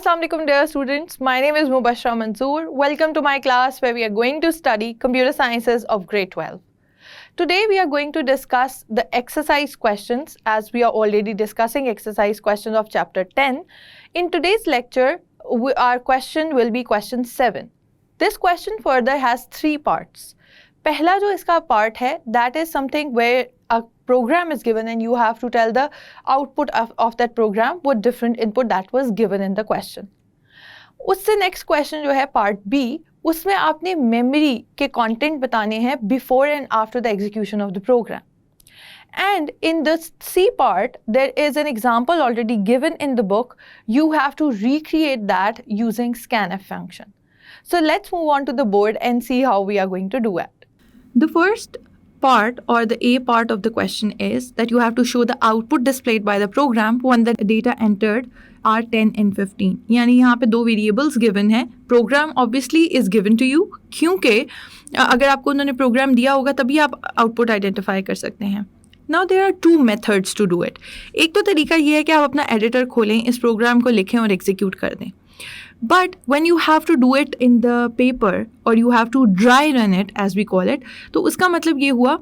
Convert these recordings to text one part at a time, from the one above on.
Assalamu alaikum dear students, my name is Mubashra Manzoor. Welcome to my class where we are going to study computer sciences of grade 12. Today we are going to discuss the exercise questions as we are already discussing exercise questions of chapter 10. In today's lecture, our question will be question 7. This question further has 3 parts. पहला जो इसका part है, that is something where a program is given and you have to tell the output of that program with different input that was given in the question. उससे next question जो है part B, उसमें आपने memory के content बताने हैं before and after the execution of the program. And in the C part, there is an example already given in the book. You have to recreate that using scanf function. So let's move on to the board and see how we are going to do it. The first part or the A part of the question is that you have to show the output displayed by the program when the data entered are 10 and 15. यानी यहाँ पे 2 variables given है. Program obviously is given to you क्योंकि अगर आपको उन्होंने program दिया होगा तभी आप output identify कर सकते हैं. Now there are 2 methods to do it. एक तो तरीका ये है कि आप अपना editor खोलें, इस program को लिखें और execute कर दें. But when you have to do it in the paper or you have to dry run it as we call it, तो उसका मतलब ये हुआ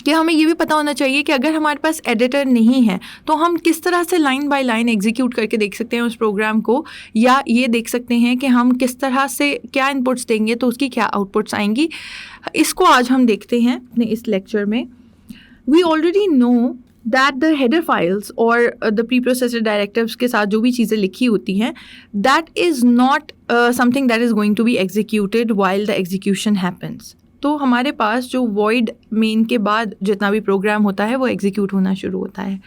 कि हमें ये भी पता होना चाहिए कि अगर हमारे पास एडिटर नहीं है तो हम किस तरह से लाइन बाय लाइन एग्जीक्यूट करके देख सकते हैं उस प्रोग्राम को, या ये देख सकते हैं कि हम किस तरह से क्या इनपुट्स देंगे तो उसकी क्या आउटपुट्स आएंगी. इसको आज हम देखते हैं अपने इस लेक्चर में. We already know that the header files or the preprocessor directives के साथ जो भी चीज़ें लिखी होती हैं, that is not something that is going to be executed while the execution happens. तो हमारे पास जो void main के बाद जितना भी program होता है वो execute होना शुरू होता है.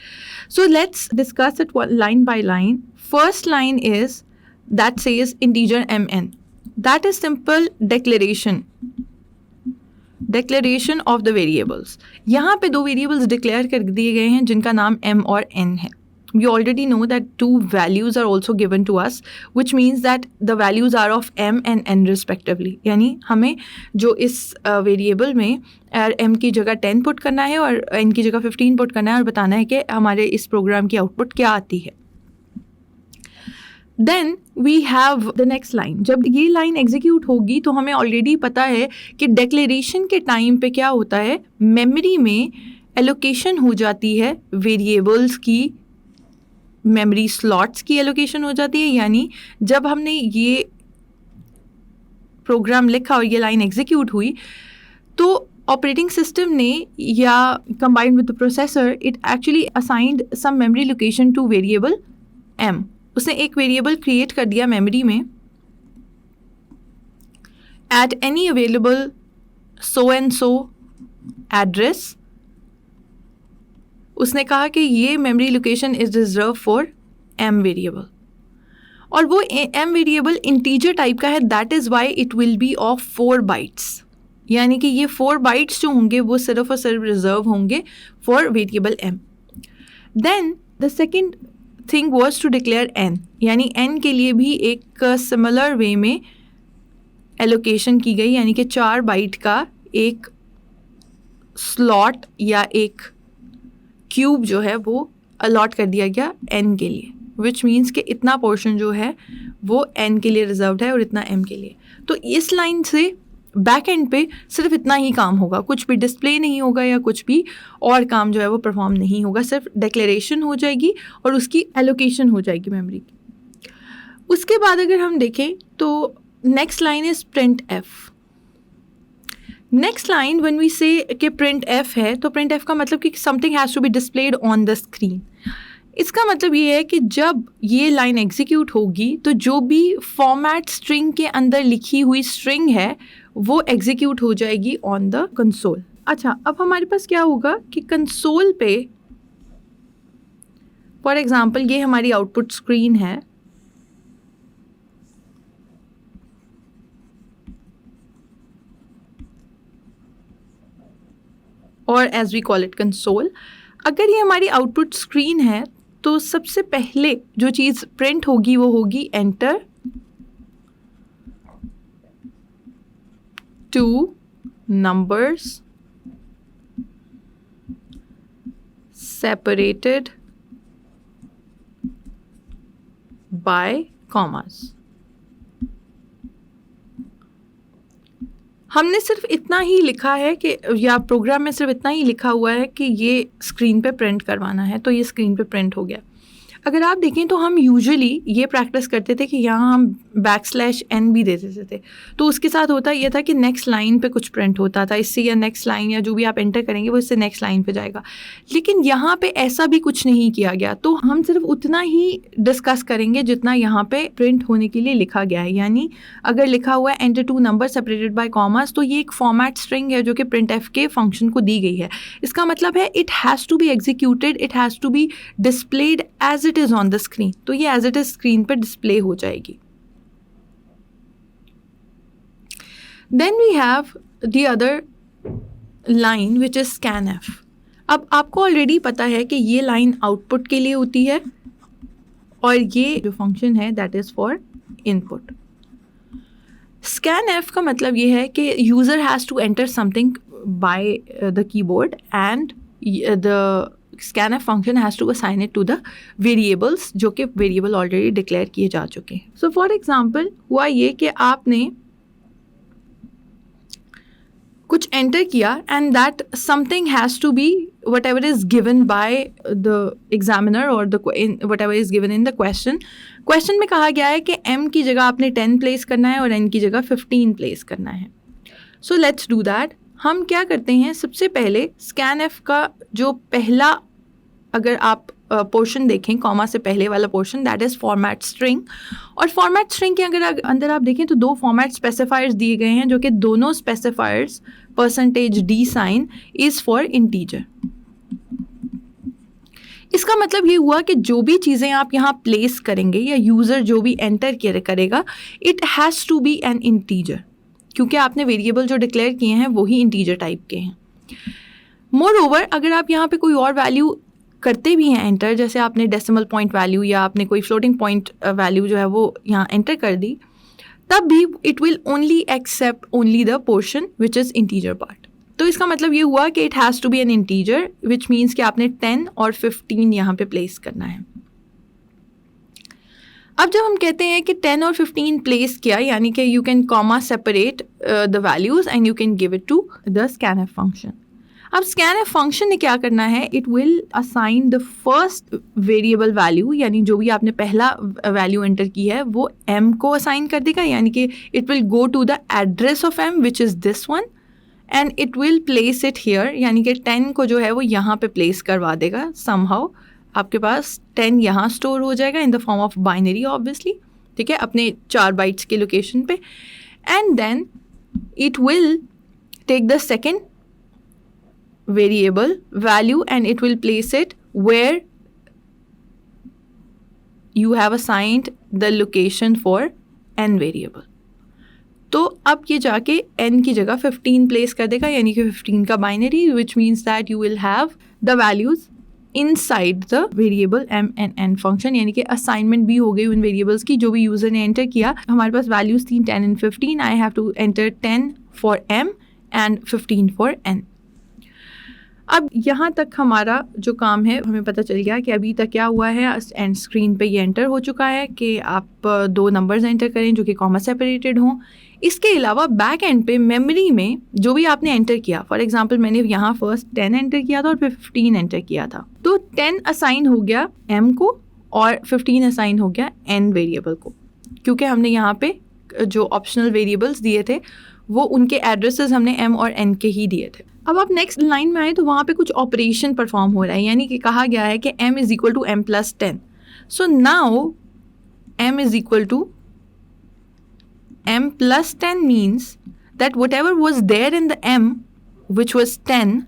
So let's discuss it line by line. First line is that says integer mn. That is simple declaration of the variables. यहाँ पे 2 variables declare कर दिए गए हैं जिनका नाम m और n है. We already know that 2 values are also given to us, which means that the values are of m and n respectively. यानी हमें जो इस variable में m की जगह 10 पुट करना है और n की जगह 15 पुट करना है और बताना है कि हमारे इस प्रोग्राम की आउटपुट क्या आती है. Then we have the next line. जब ये लाइन एग्जीक्यूट होगी तो हमें ऑलरेडी पता है कि डिक्लेरेशन के टाइम पे क्या होता है, मेमोरी में एलोकेशन हो जाती है, वेरिएबल्स की मेमोरी स्लॉट्स की एलोकेशन हो जाती है. यानी जब हमने ये प्रोग्राम लिखा और ये लाइन एग्जीक्यूट हुई तो ऑपरेटिंग सिस्टम ने या combined with the processor it actually assigned some memory location to variable m. उसने एक वेरिएबल क्रिएट कर दिया मेमोरी में at any available so and so address. उसने कहा कि ये memory location is reserve for m variable और वो m वेरिएबल इंटीजर टाइप का है. That is why it will be of 4 bytes. यानी कि ये 4 बाइट्स जो होंगे वो सिर्फ और सिर्फ रिजर्व होंगे for variable m. Then the second thing was to declare n. यानी n के लिए भी एक सिमिलर वे में एलोकेशन की गई, यानी कि 4 बाइट का एक स्लॉट या एक क्यूब जो है वो अलॉट कर दिया गया n के लिए, विच मीन्स कि इतना पोर्शन जो है वो n के लिए रिजर्व्ड है और इतना m के लिए. तो इस लाइन से बैक एंड पे सिर्फ इतना ही काम होगा, कुछ भी डिस्प्ले नहीं होगा या कुछ भी और काम जो है वो परफॉर्म नहीं होगा. सिर्फ डिक्लेरेशन हो जाएगी और उसकी एलोकेशन हो जाएगी मेमोरी की. उसके बाद अगर हम देखें तो next line is print F. Next line when we say कि प्रिंट एफ है तो प्रिंट एफ का मतलब कि something has to be displayed on the screen. इसका मतलब ये है कि जब ये लाइन एग्जीक्यूट होगी तो जो भी फॉर्मेट स्ट्रिंग के अंदर लिखी हुई स्ट्रिंग है वो एग्जीक्यूट हो जाएगी ऑन द कंसोल. अच्छा, अब हमारे पास क्या होगा कि कंसोल पे फॉर एग्जांपल ये हमारी आउटपुट स्क्रीन है और as we call it console. अगर ये हमारी आउटपुट स्क्रीन है तो सबसे पहले जो चीज़ प्रिंट होगी वो होगी enter 2 numbers separated by commas. हमने सिर्फ इतना ही लिखा है कि, या प्रोग्राम में सिर्फ इतना ही लिखा हुआ है कि ये स्क्रीन पे प्रिंट करवाना है, तो ये स्क्रीन पे प्रिंट हो गया। अगर आप देखें तो हम यूजुअली ये प्रैक्टिस करते थे कि यहाँ हम \n भी दे देते थे, तो उसके साथ होता ये था कि नेक्स्ट लाइन पे कुछ प्रिंट होता था इससे, या नेक्स्ट लाइन या जो भी आप एंटर करेंगे वो इससे नेक्स्ट लाइन पे जाएगा। लेकिन यहाँ पे ऐसा भी कुछ नहीं किया गया, तो हम सिर्फ उतना ही डिस्कस करेंगे जितना यहाँ पे प्रिंट होने के लिए लिखा गया है। यानी अगर लिखा हुआ है enter 2 number separated by commas, तो ये एक फॉर्मेट स्ट्रिंग है जो कि printf के फंक्शन को दी गई है। इसका मतलब है it has to be executed, it has to be displayed as it is on the screen, तो ये एज इट इज स्क्रीन पर डिस्प्ले हो जाएगी। Then we have the other line which is scanf। अब आपको ऑलरेडी पता है कि ये लाइन आउटपुट के लिए होती है और ये जो फंक्शन है that is for input. scanf का मतलब ये है कि user has to enter something by the keyboard and the scanf function has to assign it to the variables जो कि वेरिएबल ऑलरेडी डिक्लेयर किए जा चुके हैं। सो फॉर एग्जाम्पल हुआ ये कि आपने कुछ एंटर किया and that something has to be whatever is given by the examiner और whatever is given in the question में कहा गया है कि m की जगह आपने 10 प्लेस करना है और n की जगह 15 प्लेस करना है। So let's do that. हम क्या करते हैं, सबसे पहले scanf का जो पहला, अगर आप पोर्शन देखें कॉमा से पहले वाला portion, that is format string. और फॉर्मेट स्ट्रिंग के अगर अंदर आप देखें तो 2 फॉर्मेट स्पेसिफायर्स दिए गए हैं, जो कि दोनों specifiers %d sign is for integer. इसका मतलब ये हुआ कि जो भी चीज़ें आप यहाँ प्लेस करेंगे या यूज़र जो भी एंटर करेगा, it has to be an integer, क्योंकि आपने वेरिएबल जो डिक्लेयर किए हैं वही इंटीजर टाइप के हैं। मोर ओवर, अगर आप यहाँ पे कोई और वैल्यू करते भी हैं एंटर, जैसे आपने डेसिमल पॉइंट वैल्यू या आपने कोई फ्लोटिंग पॉइंट वैल्यू जो है वो यहाँ एंटर कर दी, तब भी it will only accept only the portion which is integer part. तो इसका मतलब ये हुआ कि it has to be an integer, which means कि आपने 10 और 15 यहाँ पे प्लेस करना है। अब जब हम कहते हैं कि 10 और 15 प्लेस किया, यानी कि you can comma separate the values and you can give it to the scanf function. अब scanf फंक्शन ने क्या करना है, it will assign the first variable value, यानी जो भी आपने पहला वैल्यू एंटर की है वो m को असाइन कर देगा, यानी कि it will go to the address of m which is this one and it will place it here, यानी कि 10 को जो है वो यहाँ पे प्लेस करवा देगा समहाउ। आपके पास 10 यहाँ स्टोर हो जाएगा in the form of binary obviously, ठीक है, अपने 4 बाइट्स के लोकेशन पे। And then it will take the second variable value and it will place it where you have assigned the location for n variable। तो अब ये जाके n की जगह 15 प्लेस कर देगा, यानी कि 15 का binary, which means that you will have the values inside the variable m and n function, यानी कि असाइनमेंट भी हो गई उन वेरिएबल्स की जो भी यूज़र ने एंटर किया। हमारे पास वैल्यूज़ थी 10 and 15, I have to enter 10 for m and 15 for n। अब यहाँ तक हमारा जो काम है हमें पता चल गया कि अभी तक क्या हुआ है, एंड स्क्रीन पे ये एंटर हो चुका है कि आप 2 नंबर्स एंटर करें जो कि कॉमा सेपरेटेड हों। इसके अलावा बैक एंड पे मेमोरी में जो भी आपने एंटर किया, फॉर एग्जांपल मैंने यहाँ फर्स्ट 10 एंटर किया था और फिर 15 एंटर किया था, तो 10 असाइन हो गया m को और 15 असाइन हो गया n वेरिएबल को, क्योंकि हमने यहाँ पे जो ऑप्शनल वेरिएबल्स दिए थे वो उनके एड्रेसेस हमने m और n के ही दिए थे। अब आप नेक्स्ट लाइन में आए तो वहाँ पे कुछ ऑपरेशन परफॉर्म हो रहा है, यानी कि कहा गया है कि m is equal to m plus 10। So now m is equal to m plus 10 means that whatever was there in the m which was 10,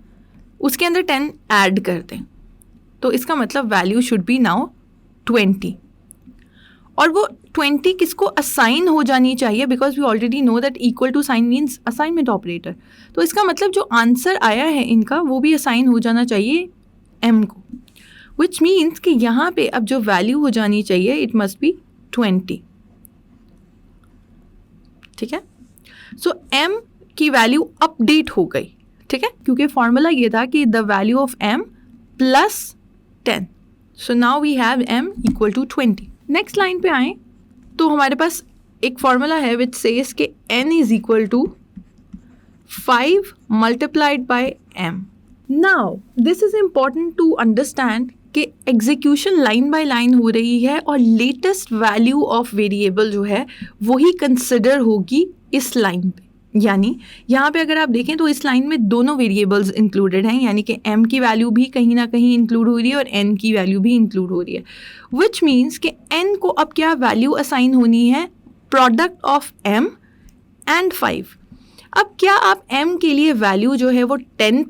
उसके अंदर 10 ऐड कर दें, तो इसका मतलब वैल्यू शुड बी नाउ 20। और वो 20 किसको असाइन हो जानी चाहिए, because we already know that equal to sign means assignment operator. तो इसका मतलब जो आंसर आया है इनका वो भी असाइन हो जाना चाहिए m को, विच मीन्स कि यहाँ पे अब जो वैल्यू हो जानी चाहिए इट मस्ट बी 20, ठीक है। सो m की वैल्यू अपडेट हो गई, ठीक है, क्योंकि फॉर्मूला ये था कि the value of m plus 10। So now we have m equal to 20। Next line पे आए तो हमारे पास एक फॉर्मूला है विच सेज कि n is equal to 5 multiplied by m. Now this is important to understand कि एग्जीक्यूशन लाइन बाय लाइन हो रही है और लेटेस्ट वैल्यू ऑफ वेरिएबल जो है वही कंसिडर होगी इस लाइन पे. यानी यहाँ पे अगर आप देखें तो इस लाइन में दोनों वेरिएबल्स इंक्लूडेड हैं, यानी कि m की वैल्यू भी कहीं ना कहीं इंक्लूड हो रही है और n की वैल्यू भी इंक्लूड हो रही है, विच मीन्स कि n को अब क्या वैल्यू असाइन होनी है, प्रोडक्ट ऑफ m एंड 5. अब क्या आप m के लिए वैल्यू जो है वो 10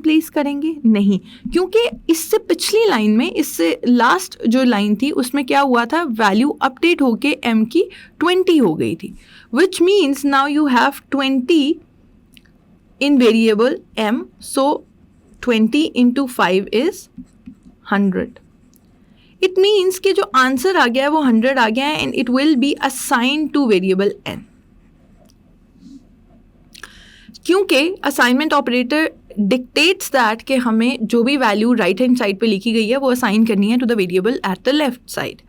प्लेस करेंगे? नहीं, क्योंकि इससे पिछली लाइन में, इससे लास्ट जो लाइन थी उसमें क्या हुआ था, वैल्यू अपडेट होके m की 20 हो गई थी, which means now you have 20 in variable m, so 20 into 5 is 100. It means कि जो आंसर आ गया है वो 100 आ गया है and it will be assigned to variable n. क्योंकि असाइनमेंट ऑपरेटर डिक्टेट्स दैट कि हमें जो भी वैल्यू राइट हैंड साइड पे लिखी गई है वो असाइन करनी है to the variable at the left side.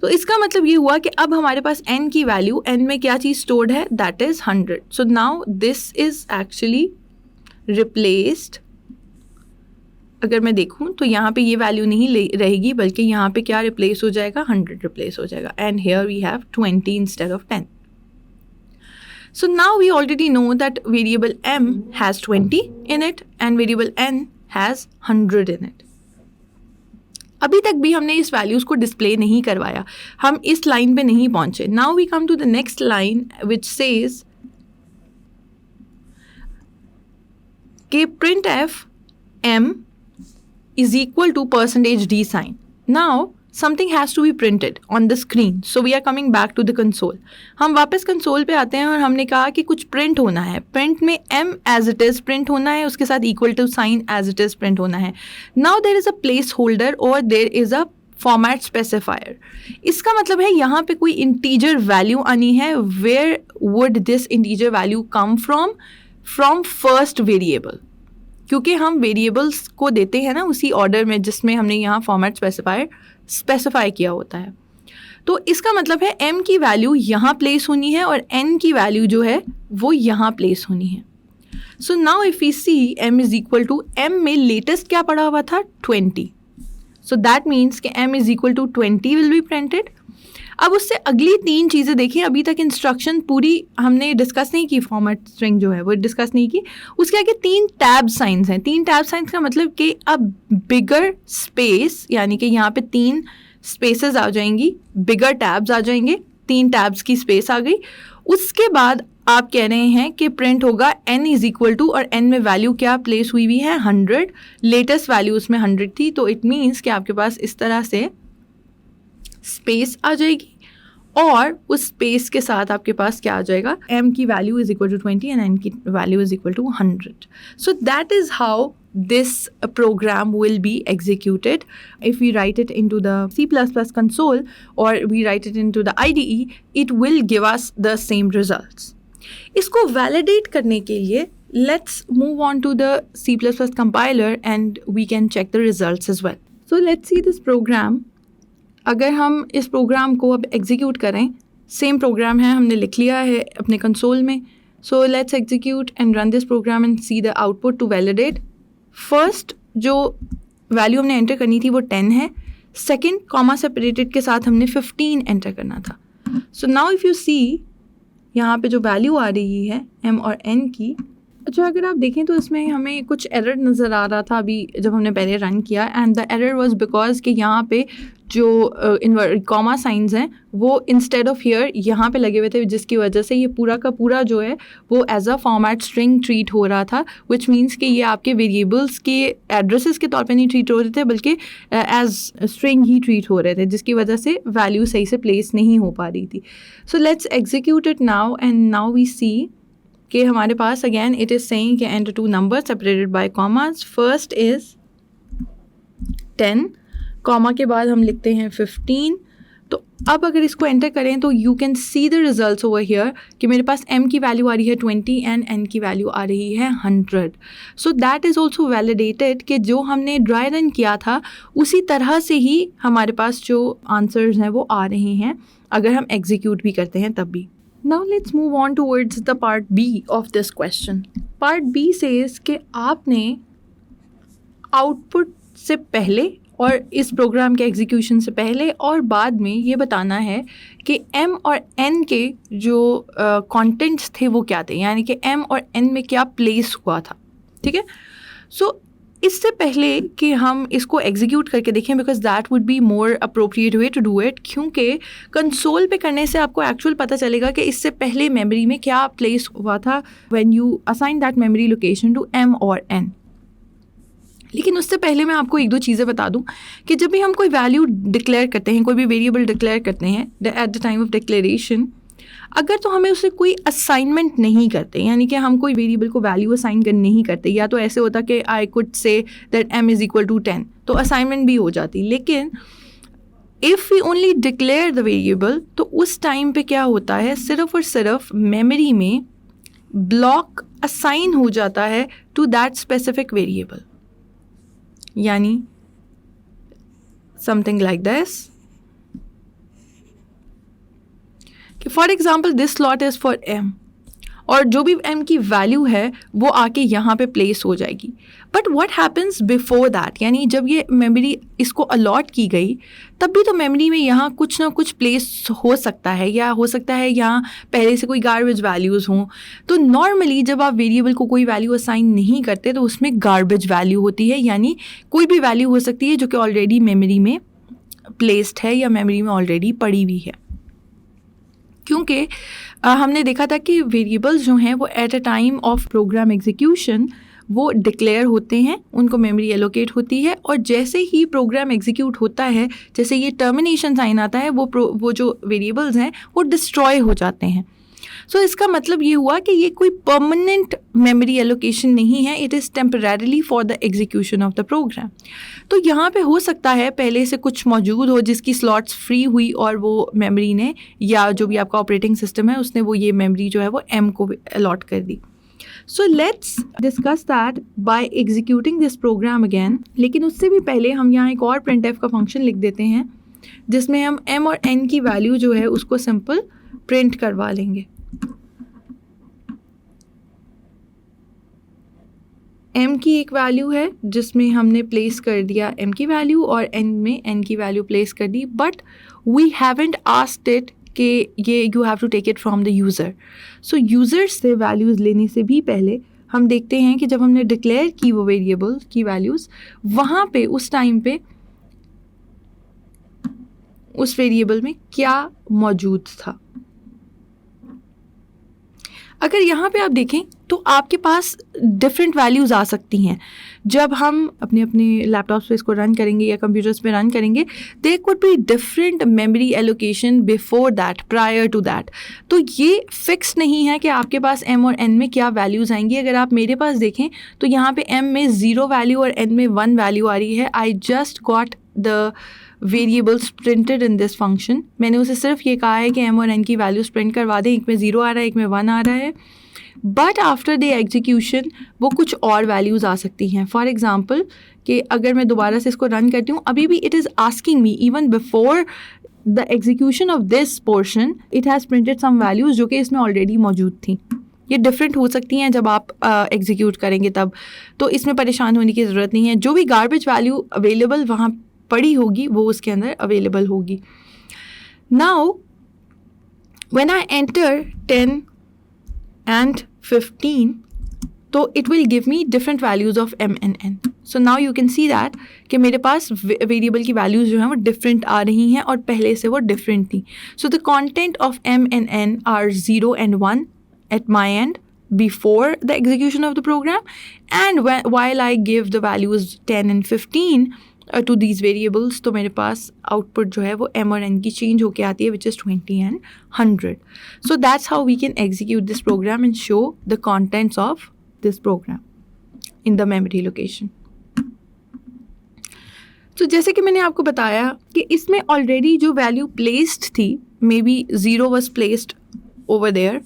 तो इसका मतलब ये हुआ कि अब हमारे पास n की वैल्यू, n में क्या चीज़ स्टोर्ड है, that is 100. So now this is actually replaced. अगर मैं देखूँ तो यहाँ पे ये वैल्यू नहीं रहेगी, बल्कि यहाँ पे क्या रिप्लेस हो जाएगा, 100 रिप्लेस हो जाएगा. And here we have 20 instead of 10. So now we already know that variable m has 20 in it and variable n has 100 in it. अभी तक भी हमने इस वैल्यूज़ को डिस्प्ले नहीं करवाया, हम इस लाइन पे नहीं पहुंचे. Now we come to the next line which says कि printf m is equal to %d sign. Now something has to be printed on the screen, so we are coming back to the console. हम वापस console पे आते हैं और हमने कहा कि कुछ प्रिंट होना है. प्रिंट में m as it is print होना है, उसके साथ equal to sign as it is print होना है. Now there is a placeholder और there is a format specifier. इसका मतलब है यहाँ पे कोई इंटीजर वैल्यू आनी है. Where would this integer value come from first variable, क्योंकि हम वेरिएबल्स को देते हैं ना उसी ऑर्डर में जिसमें हमने यहाँ फॉर्मेट स्पेसिफाई किया होता है. तो इसका मतलब है m की वैल्यू यहाँ प्लेस होनी है और n की वैल्यू जो है वो यहाँ प्लेस होनी है. So now if we see m is equal to, m में लेटेस्ट क्या पड़ा हुआ था, 20. सो दैट मीन्स कि m is equal to 20 will be printed. अब उससे अगली तीन चीज़ें देखिए. अभी तक इंस्ट्रक्शन पूरी हमने डिस्कस नहीं की, फॉर्मेट स्ट्रिंग जो है वो डिस्कस नहीं की. उसके आगे 3 टैब साइंस हैं. 3 टैब साइंस का मतलब कि अब बिगर स्पेस, यानी कि यहाँ पे 3 स्पेसेस आ जाएंगी, बिगर टैब्स आ जाएंगे, 3 टैब्स की स्पेस आ गई. उसके बाद आप कह रहे हैं कि प्रिंट होगा n इज इक्वल टू, और n में वैल्यू क्या प्लेस हुई हुई है, 100. लेटेस्ट वैल्यू उसमें 100 थी, तो इट मीन्स कि आपके पास इस तरह से स्पेस आ जाएगी और उस स्पेस के साथ आपके पास क्या आ जाएगा, m की value is equal to 20 and n की value is equal to 100. So that is how this program will be executed. If we write it into the C++ console or we write it into the IDE, it will give us the same results. इसको validate करने के लिए let's move on to the C++ compiler and we can check the results as well. So let's see this program. अगर हम इस programme को अब execute करें, सेम प्रोग्राम है, हमने लिख लिया है अपने कंसोल में. So let's execute and run this program and see the output to validate. First जो वैल्यू हमने एंटर करनी थी वो 10 है. सेकेंड कॉमा सेपरेटेड के साथ हमने 15 एंटर करना था. सो नाउ इफ़ यू सी यहाँ पे जो वैल्यू आ रही है m और n की, अच्छा अगर आप देखें तो इसमें हमें कुछ एरर नज़र आ रहा था अभी जब हमने पहले रन किया. And the error was because कि यहाँ पे जो कॉमा साइंस हैं वो इंस्टेड ऑफ हियर यहाँ पे लगे हुए थे, जिसकी वजह से ये पूरा का पूरा जो है वो as a format string treat हो रहा था. विच मीन्स कि ये आपके वेरिएबल्स के एड्रेसेस के तौर पे नहीं ट्रीट हो रहे थे, बल्कि एज स्ट्रिंग ही ट्रीट हो रहे थे, जिसकी वजह से वैल्यू सही से प्लेस नहीं हो पा रही थी. So let's execute it now and now we see कि हमारे पास अगेन इट इज़ सेइंग कि enter 2 numbers separated by commas. First is 10, comma के बाद हम लिखते हैं 15. तो अब अगर इसको एंटर करें तो you can see the results over here कि मेरे पास m की वैल्यू आ रही है 20 एंड n की वैल्यू आ रही है 100. So that is also validated कि जो हमने ड्राई रन किया था उसी तरह से ही हमारे पास जो आंसर्स हैं वो आ रहे हैं अगर हम एग्जीक्यूट भी करते हैं तब भी. Now let's move on towards the part B of this question. Part B says कि आपने आउटपुट से पहले और इस प्रोग्राम के एग्जीक्यूशन से पहले और बाद में ये बताना है कि m और n के जो कंटेंट्स थे वो क्या थे, यानी कि m और n में क्या प्लेस हुआ था. ठीक है. सो इससे पहले कि हम इसको एग्जीक्यूट करके देखें, because that would be more appropriate way to do it, क्योंकि कंसोल पे करने से आपको एक्चुअल पता चलेगा कि इससे पहले मेमोरी में क्या प्लेस हुआ था when you assign that memory location to m और n. लेकिन उससे पहले मैं आपको एक दो चीज़ें बता दूं कि जब भी हम कोई वैल्यू डिक्लेयर करते हैं, कोई भी वेरिएबल डिक्लेयर करते हैं at the time of declaration, अगर तो हमें उसे कोई असाइनमेंट नहीं करते, यानी कि हम कोई वेरिएबल को वैल्यू असाइन कर नहीं करते, या तो ऐसे होता कि I could say that m is equal to 10, तो असाइनमेंट भी हो जाती. लेकिन if we only declare the variable, तो उस टाइम पे क्या होता है, सिर्फ और सिर्फ मेमोरी में ब्लॉक असाइन हो जाता है टू दैट स्पेसिफिक वेरिएबल. यानी समथिंग लाइक दिस कि for example this slot is for m, और जो भी m की वैल्यू है वो आके यहाँ पे प्लेस हो जाएगी. But what happens before that, यानी जब ये मेमोरी इसको अलॉट की गई तब भी तो मेमोरी में यहाँ कुछ ना कुछ प्लेस हो सकता है, या हो सकता है यहाँ पहले से कोई गार्बेज वैल्यूज़ हों. तो नॉर्मली जब आप वेरिएबल को कोई वैल्यू असाइन नहीं करते तो उसमें गार्बेज वैल्यू होती है, यानी कोई भी वैल्यू हो सकती है जो कि ऑलरेडी मेमोरी में प्लेस्ड है या मेमोरी में ऑलरेडी पड़ी हुई है. क्योंकि हमने देखा था कि वेरिएबल्स जो हैं वो at a time of program execution वो डिक्लेयर होते हैं, उनको मेमोरी एलोकेट होती है, और जैसे ही प्रोग्राम एग्जीक्यूट होता है, जैसे ये टर्मिनेशन साइन आता है, वो जो वेरिएबल्स हैं वो डिस्ट्रॉय हो जाते हैं. सो इसका मतलब ये हुआ कि ये कोई परमानेंट मेमोरी एलोकेशन नहीं है, it is temporarily for the execution of the program. तो यहाँ पे हो सकता है पहले से कुछ मौजूद हो जिसकी स्लॉट्स फ्री हुई और वो मेमोरी ने, या जो भी आपका ऑपरेटिंग सिस्टम है उसने वो ये मेमोरी जो है वो m को अलॉट कर दी. So let's discuss that by executing this program again. लेकिन उससे भी पहले हम यहाँ एक और printf का फंक्शन लिख देते हैं जिसमें हम m और n की वैल्यू जो है उसको सिंपल प्रिंट करवा लेंगे. m की एक वैल्यू है जिसमें हमने प्लेस कर दिया m की वैल्यू, और n में n की वैल्यू प्लेस कर दी, but we haven't asked it कि ये you have to take it from the user. So user से वैल्यूज़ लेने से भी पहले हम देखते हैं कि जब हमने डिक्लेयर की वो वेरिएबल की वैल्यूज़, वहाँ पे उस टाइम पे उस वेरिएबल में क्या मौजूद था. अगर यहाँ पे आप देखें तो आपके पास डिफरेंट वैल्यूज़ आ सकती हैं. जब हम अपने अपने लैपटॉप्स पे इसको रन करेंगे या कंप्यूटर्स पे रन करेंगे, there could be different memory allocation before that, prior to that. तो ये फिक्स नहीं है कि आपके पास m और n में क्या वैल्यूज़ आएंगी. अगर आप मेरे पास देखें तो यहाँ पे m में 0 वैल्यू और n में 1 वैल्यू आ रही है. I just got the variables printed in this function. मैंने उसे सिर्फ ये कहा है कि m और n की वैल्यूज़ प्रिंट करवा दें. एक में 0 आ रहा है, एक में 1 आ रहा है. बट आफ्टर द एग्जीक्यूशन वो कुछ और वैल्यूज़ आ सकती हैं. फॉर एग्ज़ाम्पल कि अगर मैं दोबारा से इसको रन करती हूँ, अभी भी it is asking me even before the execution of this portion it has printed some values जो कि इसमें ऑलरेडी मौजूद थी. ये डिफरेंट हो सकती हैं जब आप एग्जीक्यूट करेंगे तब, तो इसमें परेशान होने की ज़रूरत नहीं है. जो भी गार्बेज वैल्यू अवेलेबल वहाँ पड़ी होगी वो उसके अंदर अवेलेबल होगी. Now when I enter 10 and 15, तो it will give me different values of m and n. So now you can see that कि मेरे पास वेरिएबल की वैल्यूज़ जो हैं वो डिफरेंट आ रही हैं और पहले से वो डिफरेंट थी. So the content of m and n are 0 and 1 at my end before the execution of the program, and while I give the values 10 and 15 to these variables, तो मेरे पास आउटपुट जो है वो m और n की change होके आती है, which is 20 and 100. So that's how we can execute this program and show the contents of this program in the memory location. तो जैसे कि मैंने आपको बताया कि इसमें ऑलरेडी जो वैल्यू प्लेस्ड थी, maybe 0 was placed over there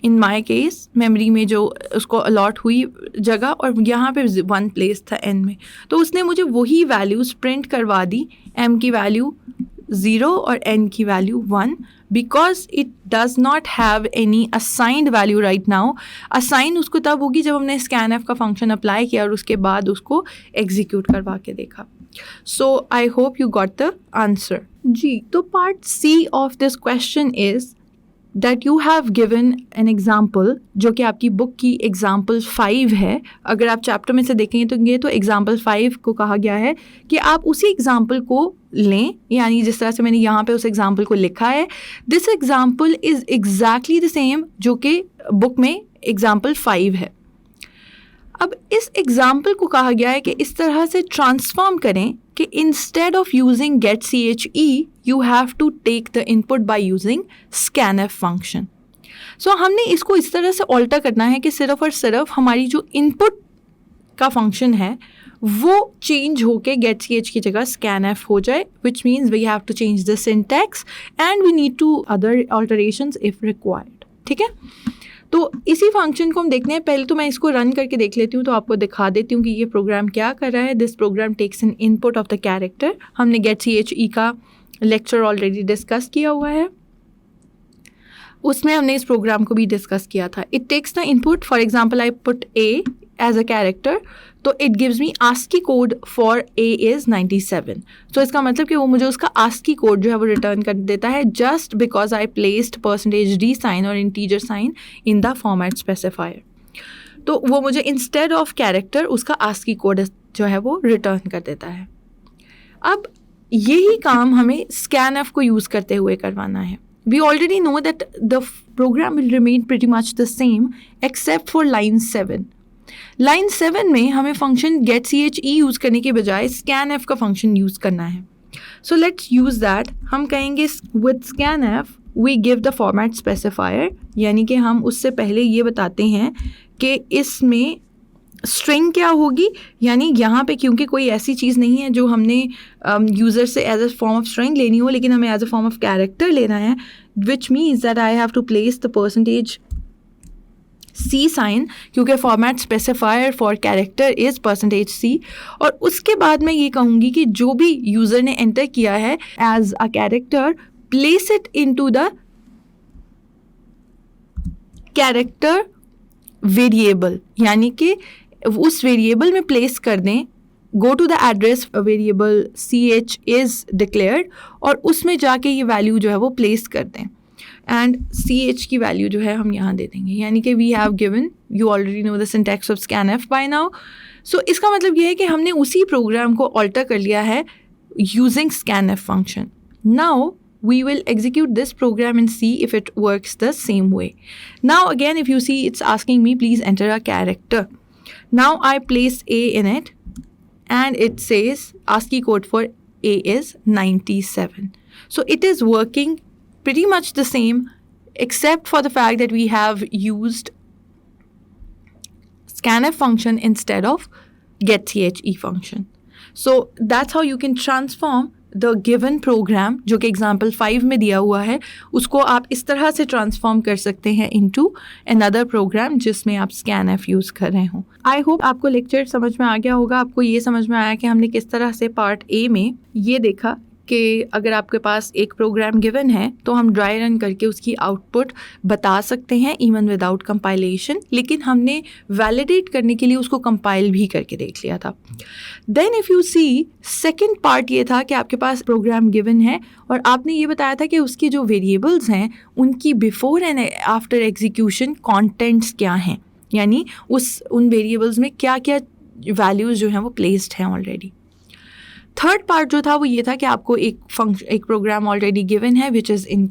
in my case, memory में जो उसको अलॉट हुई जगह, और यहाँ पे 1 प्लेस था n में, तो उसने मुझे वही वैल्यूज प्रिंट करवा दी, m की वैल्यू 0 और n की value 1, because it does not have any assigned value right now. Assign उसको तब होगी जब हमने स्कैन का फंक्शन अप्लाई किया और उसके बाद उसको एग्जीक्यूट करवा के देखा. So I hope you got the answer. जी, तो part C of this question is that you have given an example, जो कि आपकी बुक की एग्जाम्पल 5 है. अगर आप चैप्टर में से देखेंगे तो ये तो एग्जाम्पल 5 को कहा गया है कि आप उसी एग्जाम्पल को लें, यानी जिस तरह से मैंने यहाँ पे उस एग्जाम्पल को लिखा है, this example is exactly the same जो कि बुक में एग्जाम्पल 5 है. अब इस एग्जाम्पल को कहा गया है कि इस तरह से ट्रांसफॉर्म करें कि instead of using get CHE you have to take the input by using scanf function. So हमने इसको इस तरह से ऑल्टर करना है कि सिर्फ और सिर्फ हमारी जो इनपुट का फंक्शन है वो चेंज होके get ch की जगह scanf हो जाए, which means we have to change the syntax and we need to other alterations if required. ठीक है, तो इसी फंक्शन को हम देखते हैं. पहले तो मैं इसको रन करके देख लेती हूँ, तो आपको दिखा देती हूँ कि ये प्रोग्राम क्या कर रहा है. This program takes an input of the character. हमने get CHE का लेक्चर ऑलरेडी डिस्कस किया हुआ है, उसमें हमने इस प्रोग्राम को भी डिस्कस किया था. It takes the input, for example I put A as a character, तो it gives me ASCII code for A is 97. तो इसका मतलब कि वो मुझे उसका ASCII कोड जो है वो रिटर्न कर देता है, just because I placed %d sign और integer sign in the format specifier. तो वो मुझे इंस्टेड ऑफ कैरेक्टर उसका ASCII कोड जो है वो रिटर्न कर देता है. अब यही काम हमें scanf को यूज़ करते हुए करवाना है. We already know that the program will remain pretty much the same except for line 7. Line 7 में हमें फंक्शन get CHE यूज़ करने के बजाय scanf का फंक्शन यूज़ करना है. So let's use that. हम कहेंगे with scanf we give the format specifier, यानी कि हम उससे पहले ये बताते हैं कि इसमें स्ट्रिंग क्या होगी, यानी यहाँ पे क्योंकि कोई ऐसी चीज़ नहीं है जो हमने यूज़र से as a form of string लेनी हो, लेकिन हमें as a form of character लेना है, which means that I have to place the %C sign, क्योंकि format specifier for character is %C. और उसके बाद मैं ये कहूँगी कि जो भी यूज़र ने एंटर किया है as a character, place it into the character variable, यानी कि उस वेरिएबल में प्लेस कर दें. Go to the address variable CH is declared, और उसमें जाके ये वैल्यू जो है वो प्लेस कर दें, एंड CH की वैल्यू जो है हम यहाँ दे देंगे. यानी कि we have given, you already know the syntax of scanf by now. So इसका मतलब ये है कि हमने उसी प्रोग्राम को ऑल्टर कर लिया है using scanf function. Now we will execute this program and see if it works the same way. Now again, if you see, it's asking me please enter a character. Now I place A in it and it says ASCII code for A is 97. So it is working pretty much the same except for the fact that we have used scanf function instead of getCHE function. So that's how you can transform the given program जो कि example 5 में दिया हुआ है, उसको आप इस तरह से ट्रांसफॉर्म कर सकते हैं इनटू अनदर प्रोग्राम जिसमें आप scanf यूज़ कर रहे हों. आई होप आपको लेक्चर समझ में आ गया होगा. आपको ये समझ में आया कि हमने किस तरह से पार्ट ए में ये देखा कि अगर आपके पास एक प्रोग्राम गिवन है तो हम ड्राई रन करके उसकी आउटपुट बता सकते हैं इवन विदाउट कंपाइलेशन, लेकिन हमने वैलिडेट करने के लिए उसको कंपाइल भी करके देख लिया था. Then if you see, second part ये था कि आपके पास प्रोग्राम गिवन है और आपने ये बताया था कि उसकी जो वेरिएबल्स हैं उनकी before and after execution contents क्या हैं, यानी उन वेरिएबल्स में क्या क्या वैल्यूज़ जो हैं वो प्लेस्ड हैं ऑलरेडी. थर्ड पार्ट जो था वो ये था कि आपको एक प्रोग्राम ऑलरेडी गिवन है which is in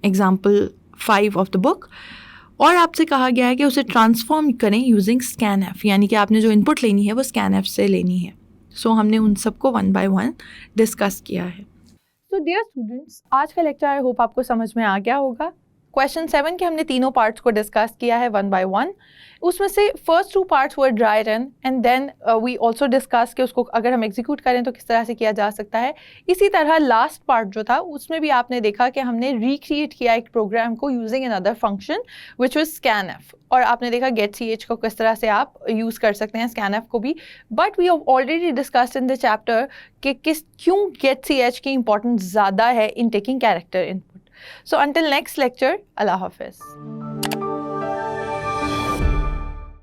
example 5 of the book, और आपसे कहा गया है कि उसे ट्रांसफॉर्म करें यूजिंग scanf, यानी कि आपने जो इनपुट लेनी है वो scanf से लेनी है. सो हमने उन सबको 1 by 1 डिस्कस किया है. तो डियर स्टूडेंट्स, आज का लेक्चर आई होप आपको समझ में आ गया होगा. क्वेश्चन 7 के हमने तीनों पार्ट्स को डिस्कस किया है वन बाय वन। उसमें से first 2 parts were dry run and then we also discuss कि उसको अगर हम एग्जीक्यूट करें तो किस तरह से किया जा सकता है। इसी तरह लास्ट पार्ट जो था उसमें भी आपने देखा कि हमने रिक्रिएट किया एक प्रोग्राम को using another function which was scanf, और आपने देखा getch को किस तरह से आप यूज़ कर सकते हैं scanf को भी। But we have already discussed in the chapter कि क्यों getch की इंपॉर्टेंस ज़्यादा है in taking character input. So until next lecture, अल्लाह हाफिज़।